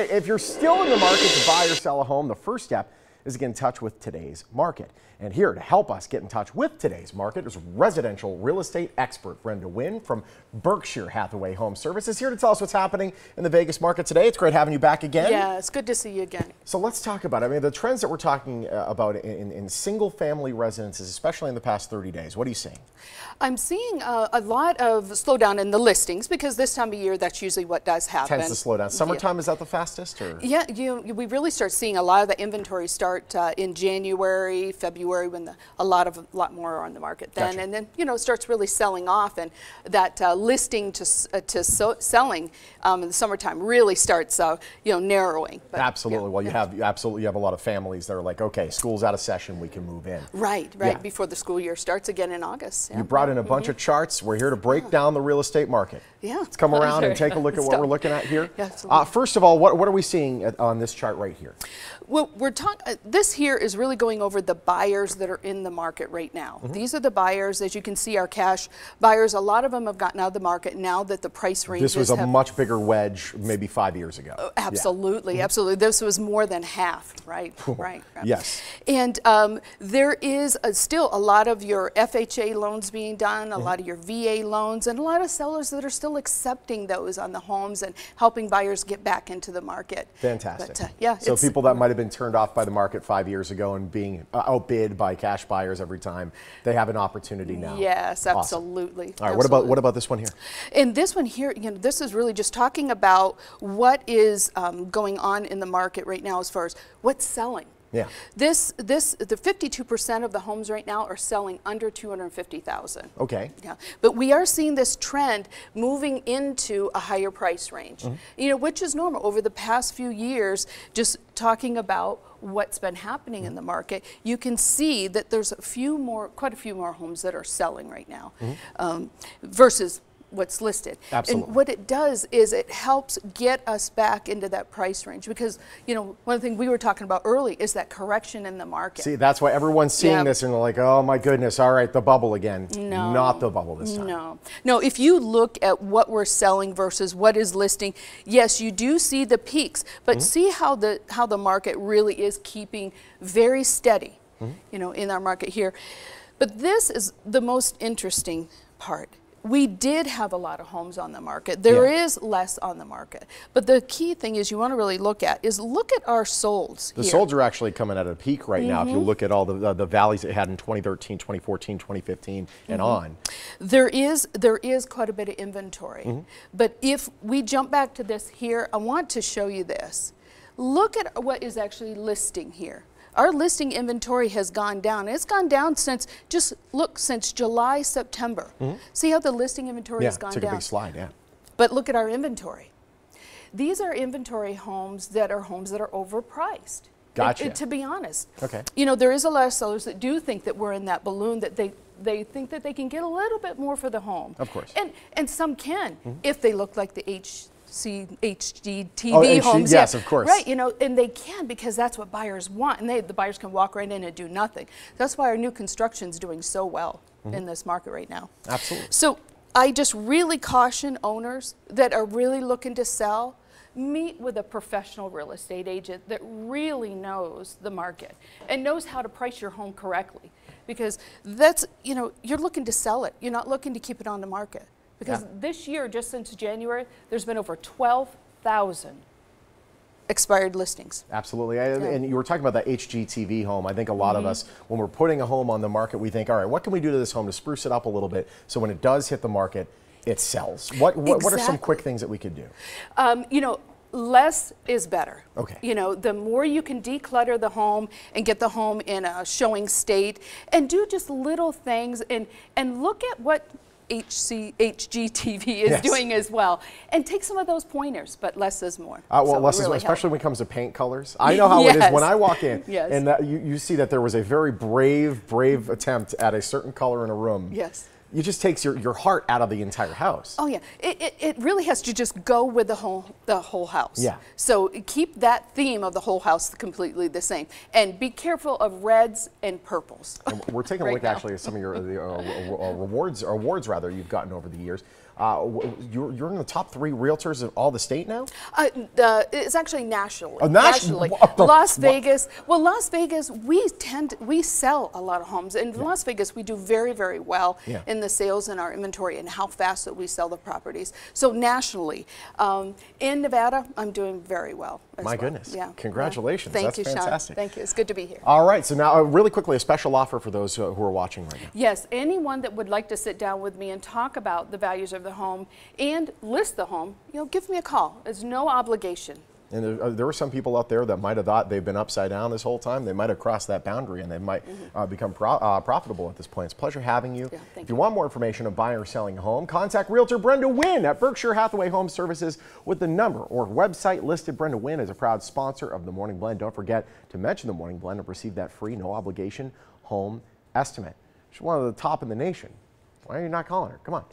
If you're still in the market to buy or sell a home, the first step is to get in touch with today's market. And here to help us get in touch with today's market is residential real estate expert Brenda Wynn from Berkshire Hathaway Home Services, here to tell us what's happening in the Vegas market today. It's great having you back again. Yeah, it's good to see you again. So let's talk about it. I mean, the trends that we're talking about in single-family residences, especially in the past 30 days. What are you seeing? I'm seeing a lot of slowdown in the listings because this time of year, that's usually what does happen. Tends to slow down. Summertime, is that the fastest? Or? Yeah, we really start seeing a lot of the inventory start in January, February, when a lot more are on the market then. Gotcha. And then, it starts really selling off, and that listing to selling in the summertime really starts, narrowing. But, absolutely. Well, you have a lot of families that are like, okay, school's out of session, we can move in. Right, Yeah. before the school year starts again in August. Yeah. You brought in a bunch of charts. We're here to break down the real estate market. Yeah. Let's come around and take a look at what we're looking at here. Yeah, absolutely. First of all, what are we seeing on this chart right here? Well, this here is really going over the buyers that are in the market right now. These are the buyers. As you can see, our cash buyers, a lot of them have gotten out of the market now that the price ranges This was a much bigger wedge maybe 5 years ago. Absolutely, absolutely. This was more than half, right? Right. Yes. And there is still a lot of your FHA loans being done, a lot of your VA loans, and a lot of sellers that are still accepting those on the homes and helping buyers get back into the market. Fantastic. But, yeah. So people that might have been turned off by the market 5 years ago and being outbid by cash buyers every time, they have an opportunity now. Yes, Awesome. absolutely. All right. What about this one here? And this one here, this is really just talking about what is going on in the market right now as far as what's selling. Yeah. The 52% of the homes right now are selling under $250,000. Okay. Yeah. But we are seeing this trend moving into a higher price range, which is normal over the past few years. Just talking about what's been happening in the market, you can see that there's quite a few more homes that are selling right now versus what's listed. Absolutely. And what it does is it helps get us back into that price range because, one of the things we were talking about early is that correction in the market. See, that's why everyone's seeing this and they're like, oh my goodness, all right, the bubble again. No. Not the bubble this time. No, if you look at what we're selling versus what is listing, yes, you do see the peaks, but see how the market really is keeping very steady, in our market here. But this is the most interesting part. We did have a lot of homes on the market. There is less on the market. But the key thing is you want to really look at our solds The here. solds are actually coming at a peak right now. If you look at all the valleys it had in 2013, 2014, 2015, and on. There is quite a bit of inventory. But if we jump back to this here, I want to show you this. Look at what is actually listing here. Our listing inventory has gone down. It's gone down since July, September. See how the listing inventory has gone down? Yeah, took a big slide, yeah. But look at our inventory. These are inventory homes that are overpriced. Gotcha. To be honest. Okay. There is a lot of sellers that do think that we're in that balloon, that they think that they can get a little bit more for the home. Of course. And some can, if they look like the HGTV homes. Yes, of course. Right, and they can because that's what buyers want, and the buyers can walk right in and do nothing. That's why our new construction's doing so well in this market right now. Absolutely. So I just really caution owners that are really looking to sell, meet with a professional real estate agent that really knows the market and knows how to price your home correctly, because that's, you're looking to sell it. You're not looking to keep it on the market. Because this year, just since January, there's been over 12,000 expired listings. Absolutely. And you were talking about that HGTV home. I think a lot of us, when we're putting a home on the market, we think, all right, what can we do to this home to spruce it up a little bit so when it does hit the market, it sells? What are some quick things that we could do? Less is better. Okay. The more you can declutter the home and get the home in a showing state and do just little things and look at what HGTV is doing as well, and take some of those pointers, but less is more. Less is more, especially when it comes to paint colors. I know how it is when I walk in, Yes. and you see that there was a very brave attempt at a certain color in a room. Yes. It just takes your heart out of the entire house. Oh yeah, it really has to just go with the whole house. Yeah. So keep that theme of the whole house completely the same, and be careful of reds and purples. And we're taking a look actually at some of your awards rather you've gotten over the years. You're in the top 3 realtors in all the state now? It's actually nationally. Oh, Nationally, Las Vegas. Well, Las Vegas, we sell a lot of homes. In Las Vegas, we do very, very well in the sales and our inventory and how fast that we sell the properties. So nationally, in Nevada, I'm doing very well. My goodness! Yeah. Congratulations. Thank you, fantastic. Sean. Thank you. It's good to be here. All right. So now, really quickly, a special offer for those who are watching right now. Yes. Anyone that would like to sit down with me and talk about the values of the home and list the home, give me a call. It's no obligation. And there are some people out there that might have thought they've been upside down this whole time. They might have crossed that boundary and they might become profitable at this point. It's a pleasure having you. If you want more information on buying or selling a home, contact Realtor Brenda Wynn at Berkshire Hathaway Home Services with the number or website listed. Brenda Wynn is a proud sponsor of the Morning Blend. Don't forget to mention the Morning Blend and receive that free, no obligation home estimate. She's one of the top in the nation. Why are you not calling her? Come on.